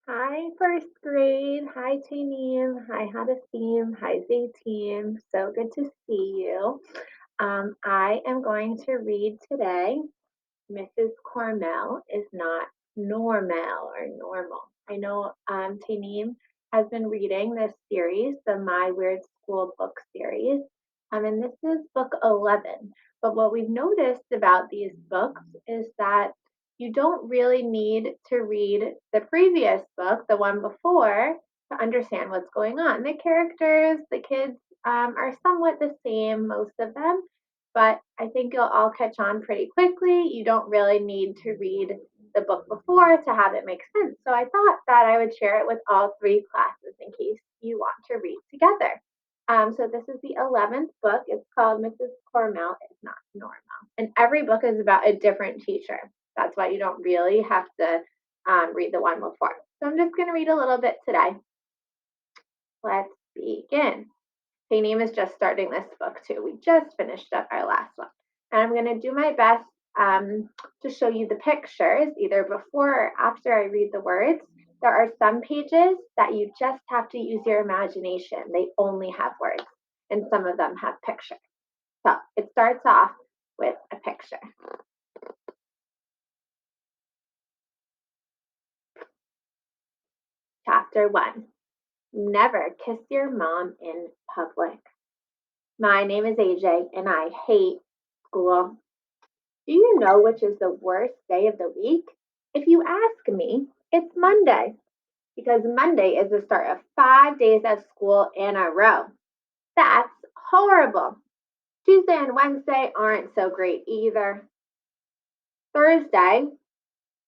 Hi, first grade. Hi, Janine. Hi, Hadassine. Hi, Zaytine. So good to see you. I am going to read today. Mrs. Kormel is not normal or normal. I know Taneem has been reading this series, the My Weird School book series, and this is book 11. But what we've noticed about these books is that you don't really need to read the previous book, the one before, to understand what's going on. The characters, the kids are somewhat the same, most of them, but I think you'll all catch on pretty quickly. You don't really need to read the book before to have it make sense. So I thought that I would share it with all three classes in case you want to read together. So this is the 11th book. It's called Mrs. Kormel is Not Normal. And every book is about a different teacher. That's why you don't really have to read the one before. So I'm just going to read a little bit today. Let's begin. Name is just starting this book too. We just finished up our last one. And I'm going to do my best to show you the pictures either before or after I read the words. There are some pages that you just have to use your imagination. They only have words, and some of them have pictures. So it starts off with a picture. Chapter 1. Never kiss your mom in public. My name is AJ, and I hate school. Do you know which is the worst day of the week? If you ask me, it's Monday, because Monday is the start of 5 days of school in a row. That's horrible. Tuesday and Wednesday aren't so great either. Thursday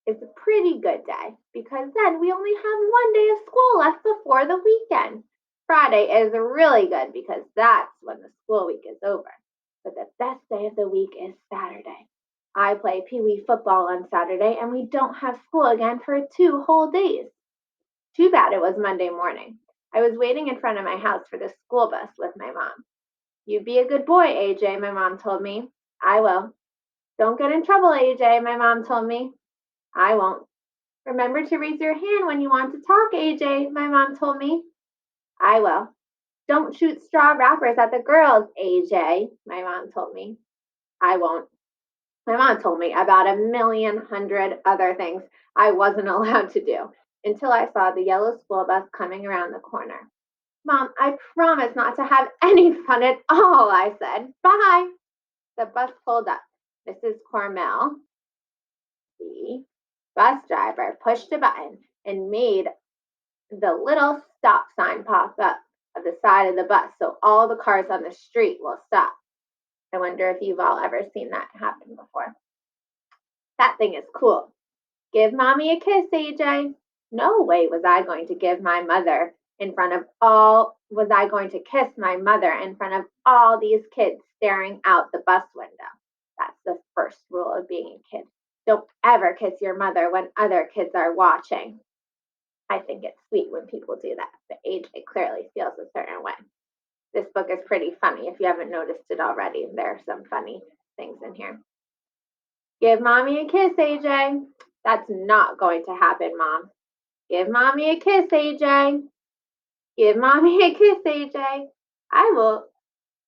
is a pretty good day because then we only have one day of school left before the weekend. Friday is really good because that's when the school week is over. But the best day of the week is Saturday. I play Pee Wee football on Saturday and we don't have school again for 2 whole days. Too bad it was Monday morning. I was waiting in front of my house for the school bus with my mom. You be a good boy, AJ, my mom told me. I will. Don't get in trouble, AJ, my mom told me. I won't. Remember to raise your hand when you want to talk, AJ, my mom told me. I will. Don't shoot straw wrappers at the girls, AJ, my mom told me. I won't. My mom told me about a million hundred other things I wasn't allowed to do until I saw the yellow school bus coming around the corner. Mom, I promise not to have any fun at all, I said. Bye. The bus pulled up. Mrs. Kormel, the bus driver, pushed a button and made the little stop sign pop up at the side of the bus so all the cars on the street will stop. I wonder if you've all ever seen that happen before. That thing is cool. Give mommy a kiss, AJ. No way was I going to kiss my mother in front of all these kids staring out the bus window. That's the first rule of being a kid. Don't ever kiss your mother when other kids are watching. I think it's sweet when people do that, but AJ clearly feels a certain way. This book is pretty funny if you haven't noticed it already. There are some funny things in here. Give mommy a kiss, AJ. That's not going to happen, Mom. Give mommy a kiss, AJ. Give mommy a kiss, AJ. I will.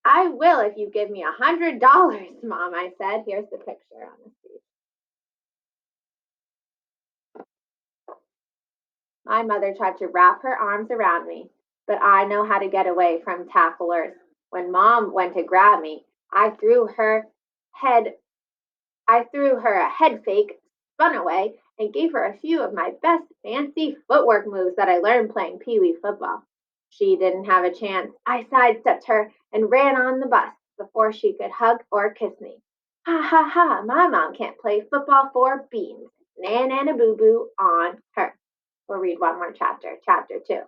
I will if you give me $100, Mom, I said. Here's the picture on the sheet. My mother tried to wrap her arms around me, but I know how to get away from tacklers. When Mom went to grab me, head I threw her a head fake, spun away, and gave her a few of my best fancy footwork moves that I learned playing Pee Wee football. She didn't have a chance. I sidestepped her and ran on the bus before she could hug or kiss me. Ha ha ha, my mom can't play football for beans. Nan and a boo boo on her. We'll read one more chapter, chapter 2.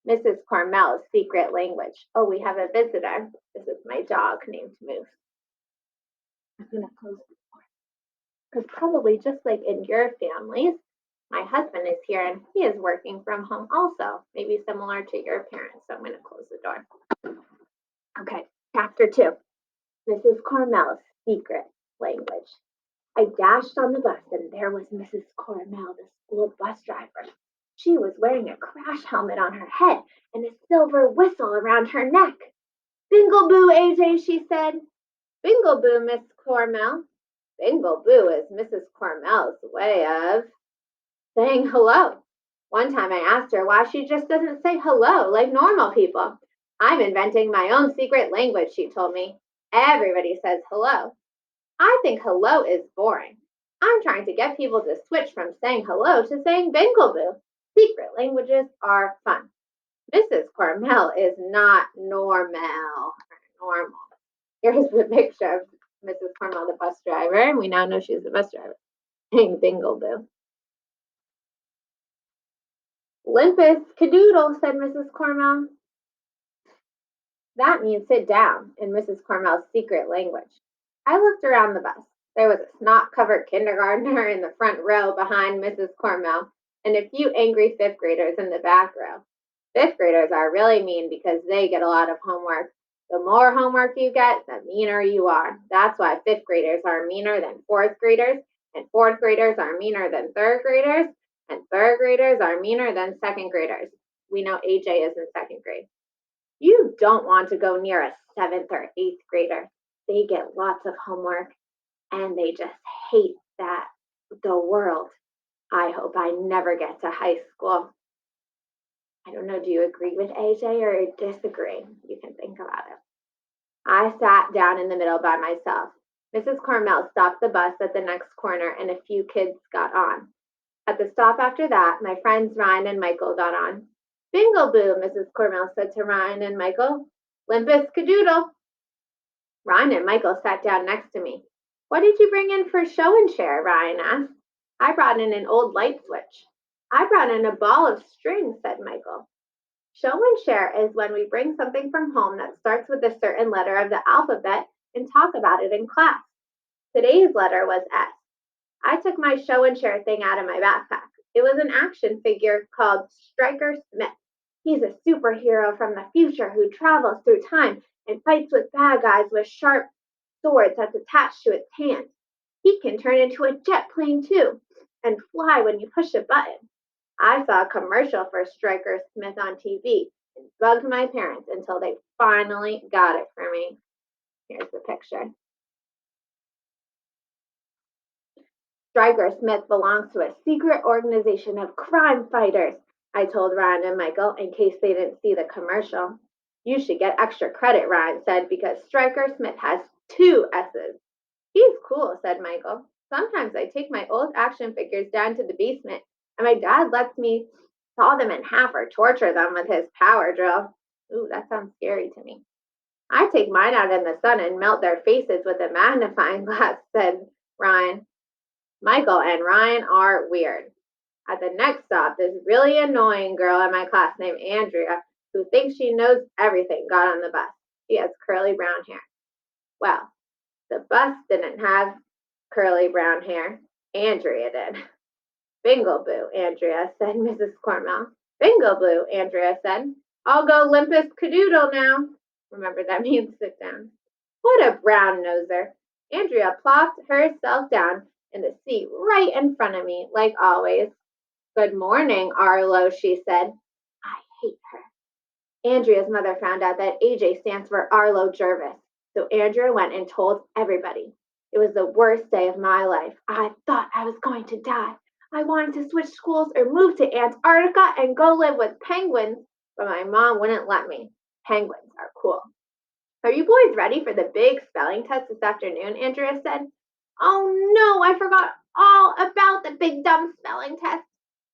Mrs. Kormel's secret language. Oh, we have a visitor. This is my dog named Moose. I'm going to close because probably just like in your families, my husband is here and he is working from home also, maybe similar to your parents. So I'm going to close the door. Okay, chapter 2. Mrs. Kormel's secret language. I dashed on the bus and there was Mrs. Kormel, the school bus driver. She was wearing a crash helmet on her head and a silver whistle around her neck. Bingle-boo, AJ, she said. Bingle-boo, Miss Kormel. Bingle-boo is Mrs. Kormel's way of saying hello. One time I asked her why she just doesn't say hello like normal people. I'm inventing my own secret language, she told me. Everybody says hello. I think hello is boring. I'm trying to get people to switch from saying hello to saying bingle-boo. Secret languages are fun. Mrs. Kormel is not normal. Here's the picture of Mrs. Kormel, the bus driver, and we now know she's the bus driver. Saying bingle-boo. Limpus cadoodle, said Mrs. Kormel. That means sit down in Mrs. Kormel's secret language. I looked around the bus. There was a snot-covered kindergartner in the front row behind Mrs. Kormel and a few angry fifth graders in the back row. Fifth graders are really mean because they get a lot of homework. The more homework you get, the meaner you are. That's why fifth graders are meaner than fourth graders, and fourth graders are meaner than third graders, and third graders are meaner than second graders. We know AJ is in second grade. You don't want to go near a seventh or eighth grader. They get lots of homework and they just hate the world. I hope I never get to high school. I don't know, do you agree with AJ or disagree? You can think about it. I sat down in the middle by myself. Mrs. Kormel stopped the bus at the next corner and a few kids got on. At the stop after that, my friends Ryan and Michael got on. Bingle-boo, Mrs. Kormel said to Ryan and Michael. Limpus cadoodle. Ryan and Michael sat down next to me. What did you bring in for show and share? Ryan asked. I brought in an old light switch. I brought in a ball of string, said Michael. Show and share is when we bring something from home that starts with a certain letter of the alphabet and talk about it in class. Today's letter was S. I took my show and share thing out of my backpack. It was an action figure called Stryker Smith. He's a superhero from the future who travels through time and fights with bad guys with sharp swords that's attached to its hands. He can turn into a jet plane too and fly when you push a button. I saw a commercial for Stryker Smith on TV and bugged my parents until they finally got it for me. Here's the picture. Stryker Smith belongs to a secret organization of crime fighters, I told Ryan and Michael in case they didn't see the commercial. You should get extra credit, Ryan said, because Stryker Smith has 2 S's. He's cool, said Michael. Sometimes I take my old action figures down to the basement, and my dad lets me saw them in half or torture them with his power drill. Ooh, that sounds scary to me. I take mine out in the sun and melt their faces with a magnifying glass, said Ryan. Michael and Ryan are weird. At the next stop, this really annoying girl in my class named Andrea, who thinks she knows everything, got on the bus. She has curly brown hair. Well, the bus didn't have curly brown hair. Andrea did. Bingle-boo, Andrea said, Mrs. Kormel. Bingle-boo, Andrea said. I'll go limpus cadoodle now. Remember, that means sit down. What a brown noser. Andrea plopped herself down in the seat right in front of me, like always. Good morning, Arlo, she said. I hate her. Andrea's mother found out that AJ stands for Arlo Jervis, so Andrea went and told everybody. It was the worst day of my life. I thought I was going to die. I wanted to switch schools or move to Antarctica and go live with penguins, but my mom wouldn't let me. Penguins are cool. Are you boys ready for the big spelling test this afternoon? Andrea said. Oh no, I forgot all about the big dumb spelling test.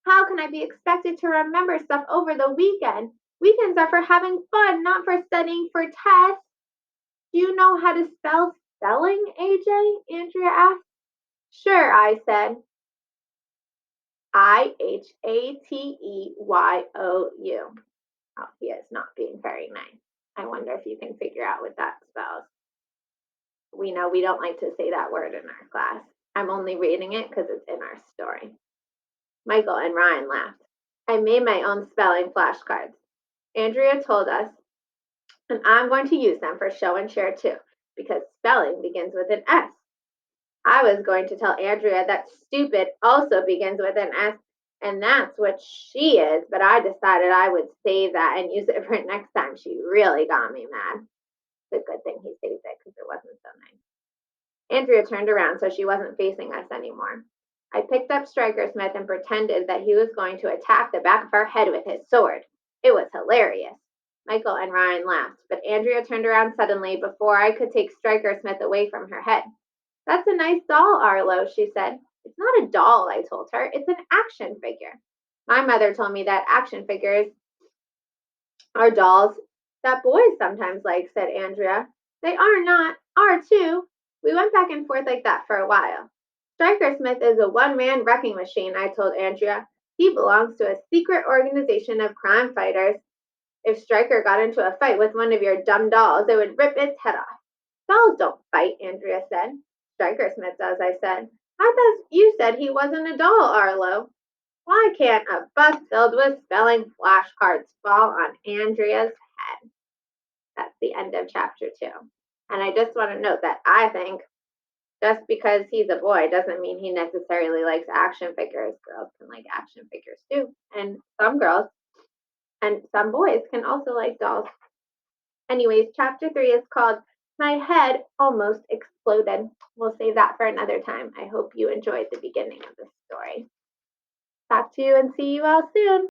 How can I be expected to remember stuff over the weekend? Weekends are for having fun, not for studying for tests. Do you know how to spell spelling, AJ? Andrea asked. Sure, I said. Ihateyou. Oh, he is not being very nice. I wonder if you can figure out what that spells. We know we don't like to say that word in our class. I'm only reading it because it's in our story. Michael and Ryan laughed. I made my own spelling flashcards. Andrea told us, and I'm going to use them for show and share too, because spelling begins with an S. I was going to tell Andrea that stupid also begins with an S, And that's what she is, but I decided I would save that and use it for next time she really got me mad. It's a good thing he saved it because it wasn't so nice. Andrea turned around so she wasn't facing us anymore. I picked up Striker Smith and pretended that he was going to attack the back of her head with his sword. It was hilarious. Michael and Ryan laughed, but Andrea turned around suddenly before I could take Striker Smith away from her head. That's a nice doll, Arlo, she said. It's not a doll, I told her. It's an action figure. My mother told me that action figures are dolls that boys sometimes like, said Andrea. They are not, are too. We went back and forth like that for a while. Striker Smith is a one-man wrecking machine, I told Andrea. He belongs to a secret organization of crime fighters. If Striker got into a fight with one of your dumb dolls, it would rip its head off. Dolls don't fight, Andrea said. Striker Smith does, I said. I thought you said he wasn't a doll, Arlo. Why can't a bus filled with spelling flashcards fall on Andrea's head? That's the end of chapter 2. And I just want to note that I think just because he's a boy doesn't mean he necessarily likes action figures. Girls can like action figures too. And some girls and some boys can also like dolls. Anyways, chapter 3 is called My Head Almost Exploded. We'll save that for another time. I hope you enjoyed the beginning of this story. Talk to you and see you all soon.